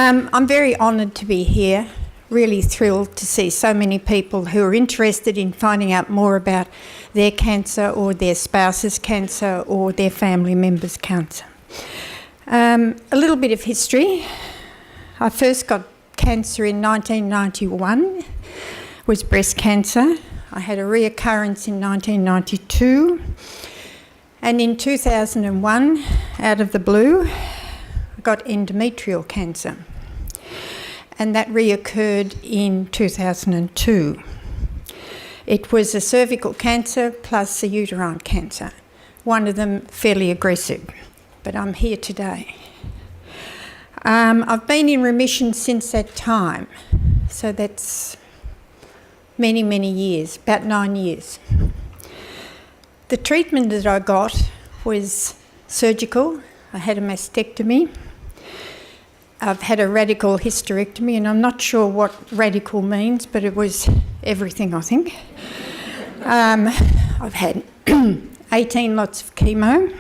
I'm very honoured to be here, really thrilled to see so many people who are interested in finding out more about their cancer or their spouse's cancer or their family member's cancer. A little bit of history. I first got cancer in 1991, was breast cancer. I had a reoccurrence in 1992, and in 2001, out of the blue, I got endometrial cancer, and that reoccurred in 2002. It was a cervical cancer plus a uterine cancer, one of them fairly aggressive, but I'm here today. I've been in remission since that time, so that's many, many years, about 9 years. The treatment that I got was surgical. I had a mastectomy. I've had a radical hysterectomy, and I'm not sure what radical means, but it was everything, I think. I've had 18 lots of chemo,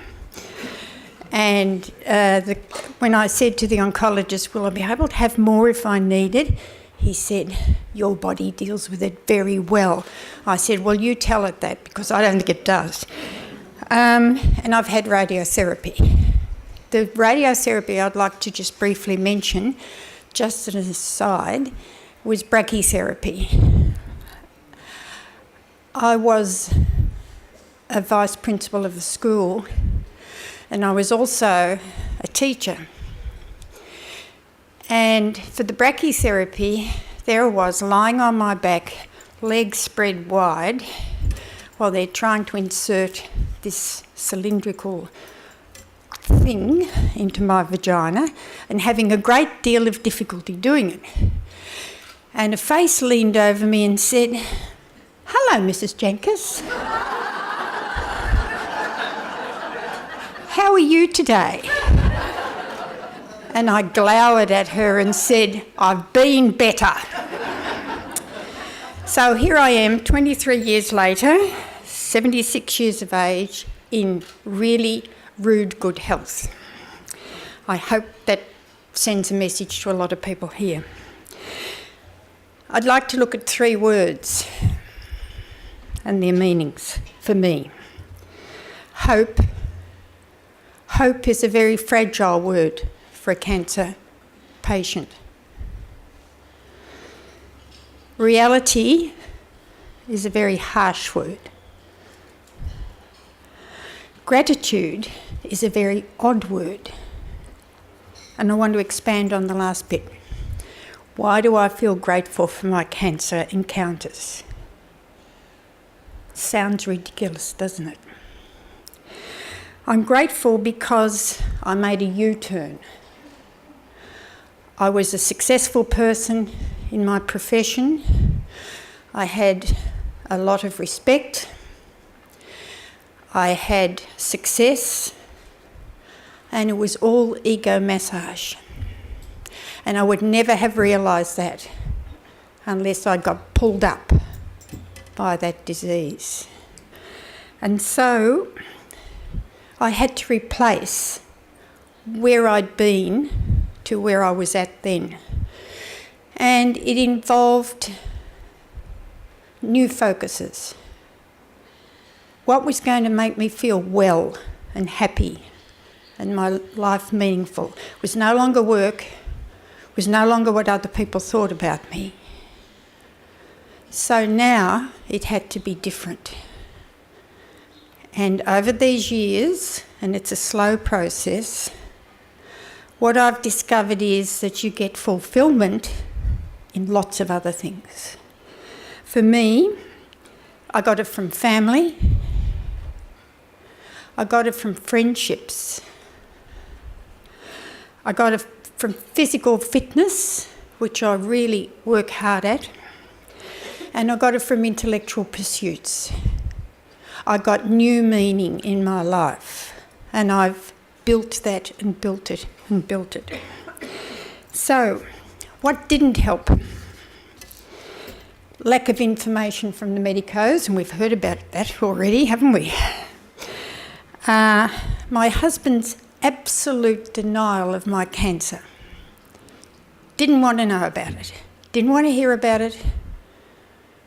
and when I said to the oncologist, will I be able to have more if I need it? He said, your body deals with it very well. I said, well, you tell it that, because I don't think it does. And I've had radiotherapy. The radiotherapy I'd like to just briefly mention, just as an aside, was brachytherapy. I was a vice principal of a school, and I was also a teacher. And for the brachytherapy, there I was lying on my back, legs spread wide, while they're trying to insert this cylindrical thing into my vagina, and having a great deal of difficulty doing it. And a face leaned over me and said, hello, Mrs. Jankus. How are you today? And I glowered at her and said, I've been better. So here I am, 23 years later, 76 years of age, in really rude good health. I hope that sends a message to a lot of people here. I'd like to look at 3 words and their meanings for me. Hope. Hope is a very fragile word for a cancer patient. Reality is a very harsh word. Gratitude is a very odd word. And I want to expand on the last bit. Why do I feel grateful for my cancer encounters? Sounds ridiculous, doesn't it? I'm grateful because I made a U-turn. I was a successful person in my profession. I had a lot of respect. I had success, and it was all ego massage. And I would never have realised that unless I got pulled up by that disease. And so I had to replace where I'd been to where I was at then. And it involved new focuses. What was going to make me feel well and happy and my life meaningful was no longer work, was no longer what other people thought about me. So now it had to be different. And over these years, and it's a slow process, what I've discovered is that you get fulfilment in lots of other things. For me, I got it from family. I got it from friendships. I got it from physical fitness, which I really work hard at. And I got it from intellectual pursuits. I got new meaning in my life, and I've built that and built it and built it. So, what didn't help? Lack of information from the medicos, and we've heard about that already, haven't we? My husband's absolute denial of my cancer. Didn't want to know about it. Didn't want to hear about it.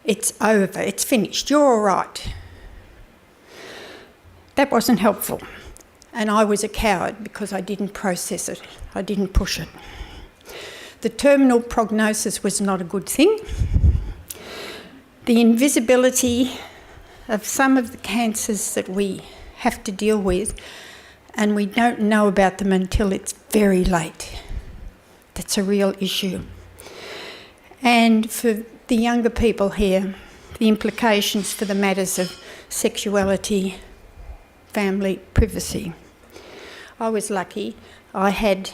It's over. It's finished. You're all right. That wasn't helpful. And I was a coward because I didn't process it. I didn't push it. The terminal prognosis was not a good thing. The invisibility of some of the cancers that we have to deal with, and we don't know about them until it's very late. That's a real issue. And for the younger people here, the implications for the matters of sexuality, family, privacy. I was lucky. I had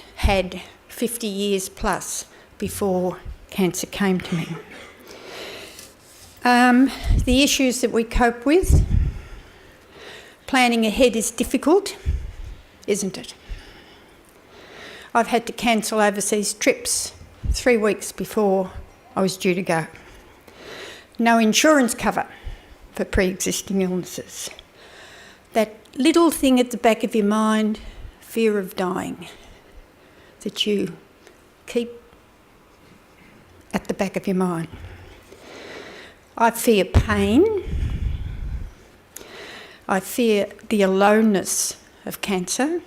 50 years plus before cancer came to me. The issues that we cope with, planning ahead is difficult, isn't it? I've had to cancel overseas trips 3 weeks before I was due to go. No insurance cover for pre-existing illnesses. That little thing at the back of your mind, fear of dying, that you keep at the back of your mind. I fear pain. I fear the aloneness of cancer.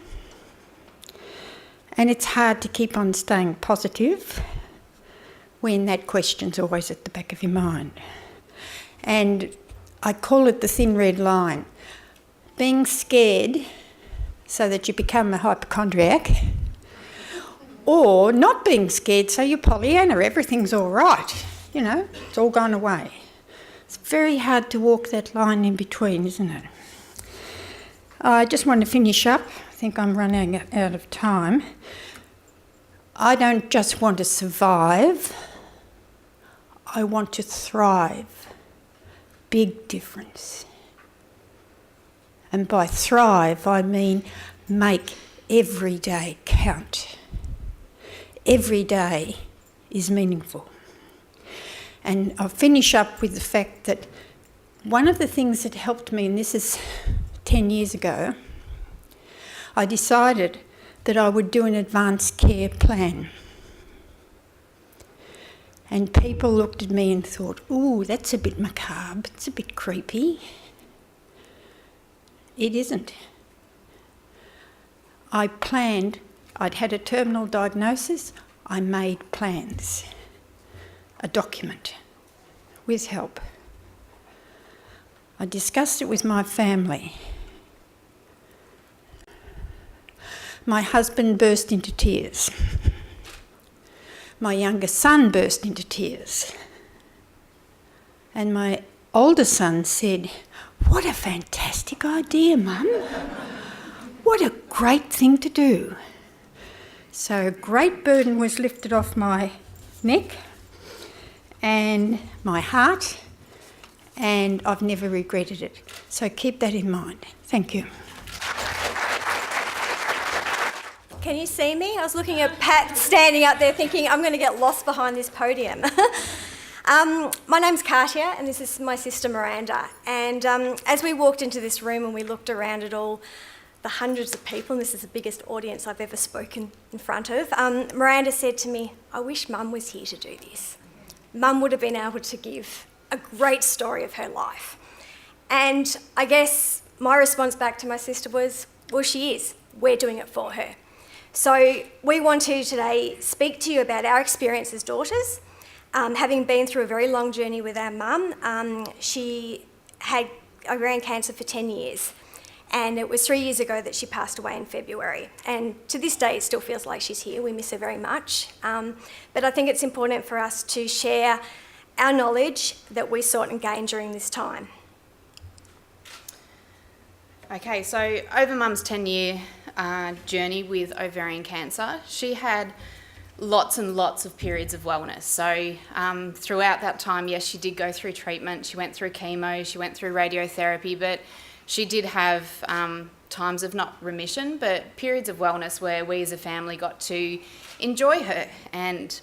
And it's hard to keep on staying positive when that question's always at the back of your mind. And I call it the thin red line. Being scared so that you become a hypochondriac, or not being scared so you're Pollyanna, everything's all right, you know, it's all gone away. It's very hard to walk that line in between, isn't it? I just want to finish up. I think I'm running out of time. I don't just want to survive, I want to thrive. Big difference. And by thrive, I mean make every day count. Every day is meaningful. And I'll finish up with the fact that one of the things that helped me, and this is 10 years ago, I decided that I would do an advanced care plan. And people looked at me and thought, ooh, that's a bit macabre, it's a bit creepy. It isn't. I planned, I'd had a terminal diagnosis, I made plans, a document, with help. I discussed it with my family. My husband burst into tears. My younger son burst into tears. And my older son said, "What a fantastic idea, Mum. What a great thing to do." So a great burden was lifted off my neck and my heart, and I've never regretted it. So keep that in mind. Thank you. Can you see me? I was looking at Pat standing up there thinking, I'm going to get lost behind this podium. My name's Katia and this is my sister Miranda. And as we walked into this room and we looked around at all the hundreds of people, and this is the biggest audience I've ever spoken in front of, Miranda said to me, "I wish Mum was here to do this. Mum would have been able to give a great story of her life." And I guess my response back to my sister was, well, she is. We're doing it for her. So we want to today speak to you about our experience as daughters. Having been through a very long journey with our mum, she had ovarian cancer for 10 years. And it was 3 years ago that she passed away in February. And to this day, it still feels like she's here. We miss her very much. But I think it's important for us to share our knowledge that we sought and gained during this time. Okay, so over Mum's 10-year journey with ovarian cancer, she had lots and lots of periods of wellness. So throughout that time, yes, she did go through treatment. She went through chemo, she went through radiotherapy, but she did have times of not remission, but periods of wellness where we as a family got to enjoy her, and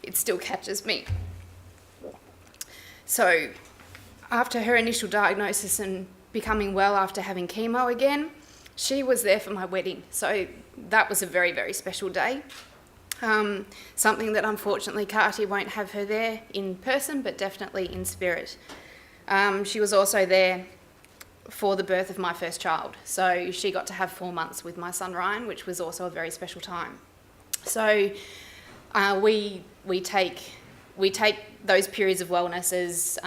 it still catches me. So after her initial diagnosis and becoming well after having chemo again, she was there for my wedding. So that was a very, very special day. Something that unfortunately Katia won't have her there in person, but definitely in spirit. She was also there for the birth of my first child. So she got to have 4 months with my son Ryan, which was also a very special time. So we take those periods of wellness as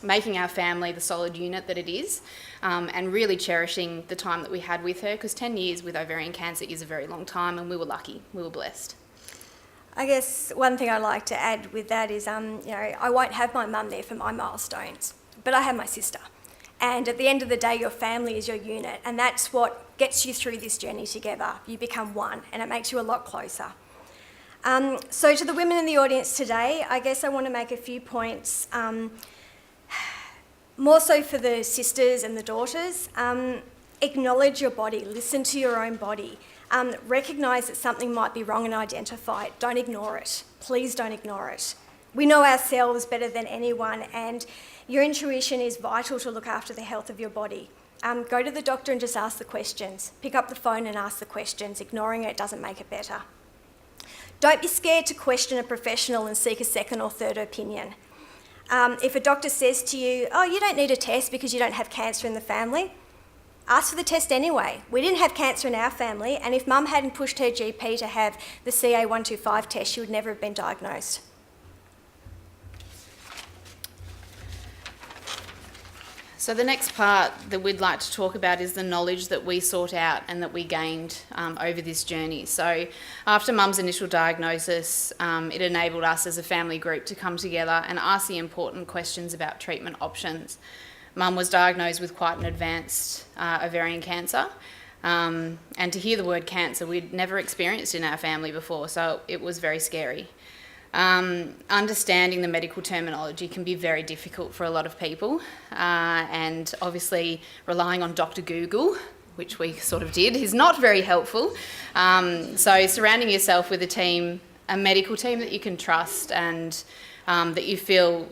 making our family the solid unit that it is, and really cherishing the time that we had with her, because 10 years with ovarian cancer is a very long time, and we were lucky, we were blessed. I guess one thing I'd like to add with that is, I won't have my mum there for my milestones, but I have my sister. And at the end of the day, your family is your unit, and that's what gets you through this journey together. You become one, and it makes you a lot closer. So to the women in the audience today, I guess I want to make a few points, more so for the sisters and the daughters. Acknowledge your body, listen to your own body. Recognise that something might be wrong and identify it. Don't ignore it. Please don't ignore it. We know ourselves better than anyone, and your intuition is vital to look after the health of your body. Go to the doctor and just ask the questions. Pick up the phone and ask the questions. Ignoring it doesn't make it better. Don't be scared to question a professional and seek a second or third opinion. If a doctor says to you, oh, you don't need a test because you don't have cancer in the family, ask for the test anyway. We didn't have cancer in our family, and if Mum hadn't pushed her GP to have the CA125 test, she would never have been diagnosed. So the next part that we'd like to talk about is the knowledge that we sought out and that we gained over this journey. So after Mum's initial diagnosis, it enabled us as a family group to come together and ask the important questions about treatment options. Mum was diagnosed with quite an advanced ovarian cancer, and to hear the word cancer we'd never experienced in our family before, so it was very scary. Understanding the medical terminology can be very difficult for a lot of people, and obviously relying on Dr. Google, which we sort of did, is not very helpful. So surrounding yourself with a medical team that you can trust and that you feel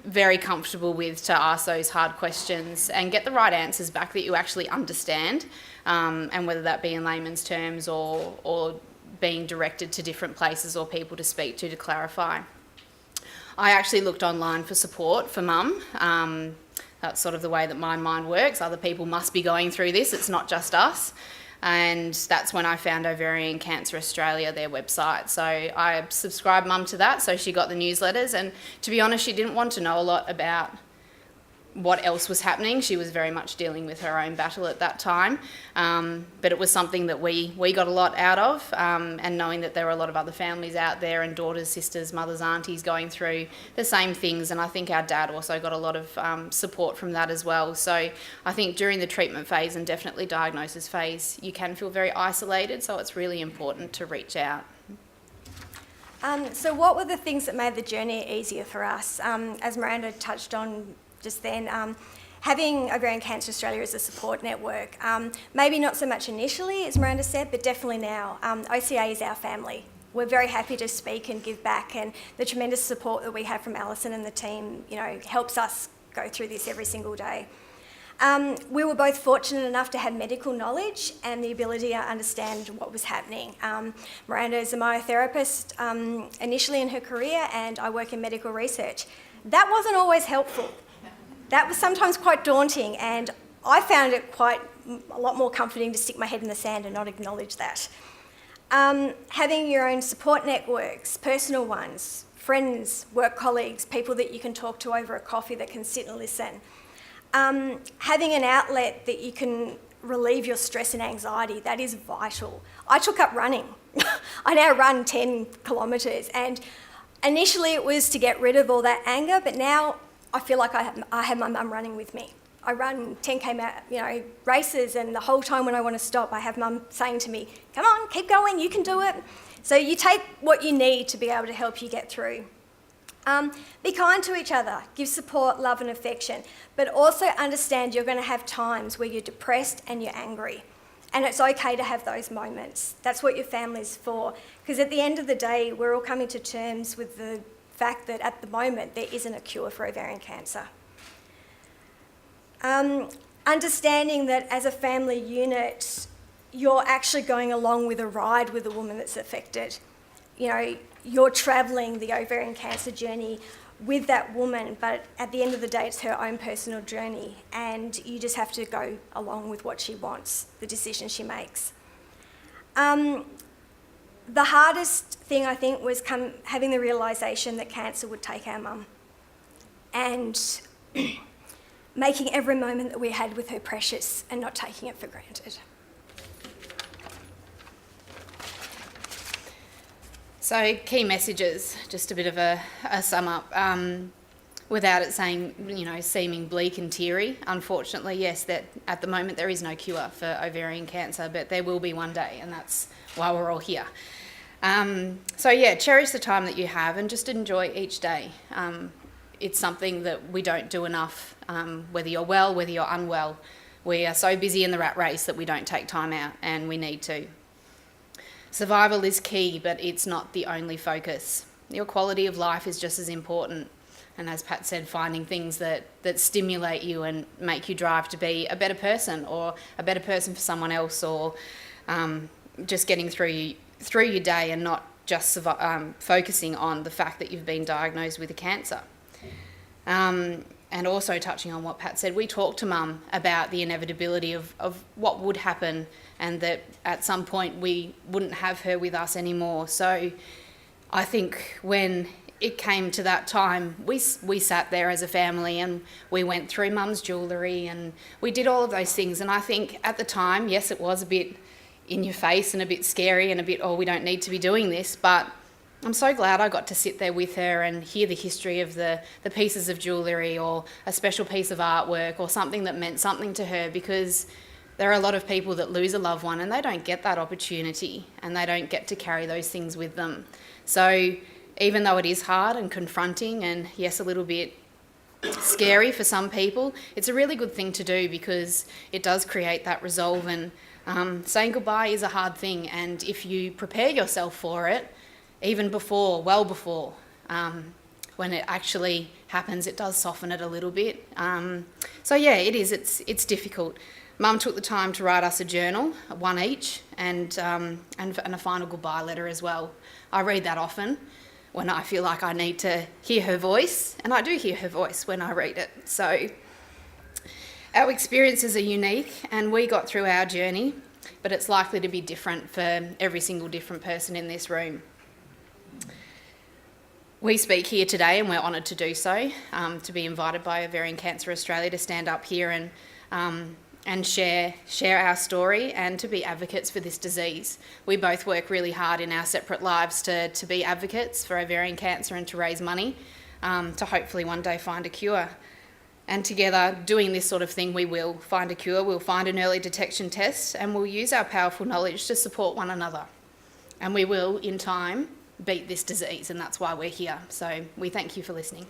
very comfortable with to ask those hard questions and get the right answers back that you actually understand, and whether that be in layman's terms or being directed to different places or people to speak to clarify. I actually looked online for support for Mum. That's sort of the way that my mind works. Other people must be going through this, it's not just us. And that's when I found Ovarian Cancer Australia, their website. So I subscribed Mum to that, so she got the newsletters. And to be honest, she didn't want to know a lot about what else was happening. She was very much dealing with her own battle at that time. But it was something that we got a lot out of, and knowing that there were a lot of other families out there and daughters, sisters, mothers, aunties going through the same things. And I think our dad also got a lot of support from that as well. So I think during the treatment phase and definitely diagnosis phase, you can feel very isolated. So it's really important to reach out. So what were the things that made the journey easier for us? As Miranda touched on just then, having Ovarian Cancer Australia as a support network, maybe not so much initially, as Miranda said, but definitely now. OCA is our family. We're very happy to speak and give back, and the tremendous support that we have from Alison and the team, helps us go through this every single day. We were both fortunate enough to have medical knowledge and the ability to understand what was happening. Miranda is a myotherapist initially in her career, and I work in medical research. That wasn't always helpful. That was sometimes quite daunting, and I found it a lot more comforting to stick my head in the sand and not acknowledge that. Having your own support networks, personal ones, friends, work colleagues, people that you can talk to over a coffee that can sit and listen. Having an outlet that you can relieve your stress and anxiety, that is vital. I took up running. I now run 10 kilometres, and initially it was to get rid of all that anger, but now I feel like I have my mum running with me. I run 10k races, and the whole time when I want to stop, I have Mum saying to me, come on, keep going, you can do it. So you take what you need to be able to help you get through. Be kind to each other, give support, love and affection, but also understand you're going to have times where you're depressed and you're angry. And it's okay to have those moments. That's what your family's for. Because at the end of the day, we're all coming to terms with the fact that at the moment there isn't a cure for ovarian cancer. Understanding that as a family unit, you're actually going along with a ride with a woman that's affected. you know, you're travelling the ovarian cancer journey with that woman, but at the end of the day, it's her own personal journey, and you just have to go along with what she wants, the decision she makes. The hardest thing, I think, was having the realisation that cancer would take our mum, and making every moment that we had with her precious and not taking it for granted. So key messages, just a bit of a sum up, without it saying, you know, seeming bleak and teary. Unfortunately, yes, that at the moment there is no cure for ovarian cancer, but there will be one day, and that's why we're all here. So yeah, cherish the time that you have and just enjoy each day. It's something that we don't do enough, whether you're well, whether you're unwell. We are so busy in the rat race that we don't take time out, and we need to. Survival is key, but it's not the only focus. Your quality of life is just as important. And as Pat said, finding things that stimulate you and make you drive to be a better person, or a better person for someone else, or just getting through your day and not just focusing on the fact that you've been diagnosed with a cancer. And also touching on what Pat said, we talked to Mum about the inevitability of what would happen, and that at some point we wouldn't have her with us anymore. So I think when it came to that time, we sat there as a family and we went through Mum's jewellery and we did all of those things. And I think at the time, yes, it was a bit in your face and a bit scary and a bit, oh, we don't need to be doing this, but I'm so glad I got to sit there with her and hear the history of the pieces of jewellery, or a special piece of artwork, or something that meant something to her, because there are a lot of people that lose a loved one and they don't get that opportunity and they don't get to carry those things with them. So even though it is hard and confronting and, yes, a little bit scary for some people, it's a really good thing to do, because it does create that resolve. And saying goodbye is a hard thing, and if you prepare yourself for it, even before, well before, when it actually happens, it does soften it a little bit. So yeah, it is, it's difficult. Mum took the time to write us a journal, one each, and a final goodbye letter as well. I read that often when I feel like I need to hear her voice, and I do hear her voice when I read it. So our experiences are unique, and we got through our journey, but it's likely to be different for every single different person in this room. We speak here today, and we're honoured to do so, to be invited by Ovarian Cancer Australia to stand up here and share our story and to be advocates for this disease. We both work really hard in our separate lives to be advocates for ovarian cancer and to raise money to hopefully one day find a cure. And together, doing this sort of thing, we will find a cure, we'll find an early detection test, and we'll use our powerful knowledge to support one another. And we will, in time, beat this disease, and that's why we're here. So we thank you for listening.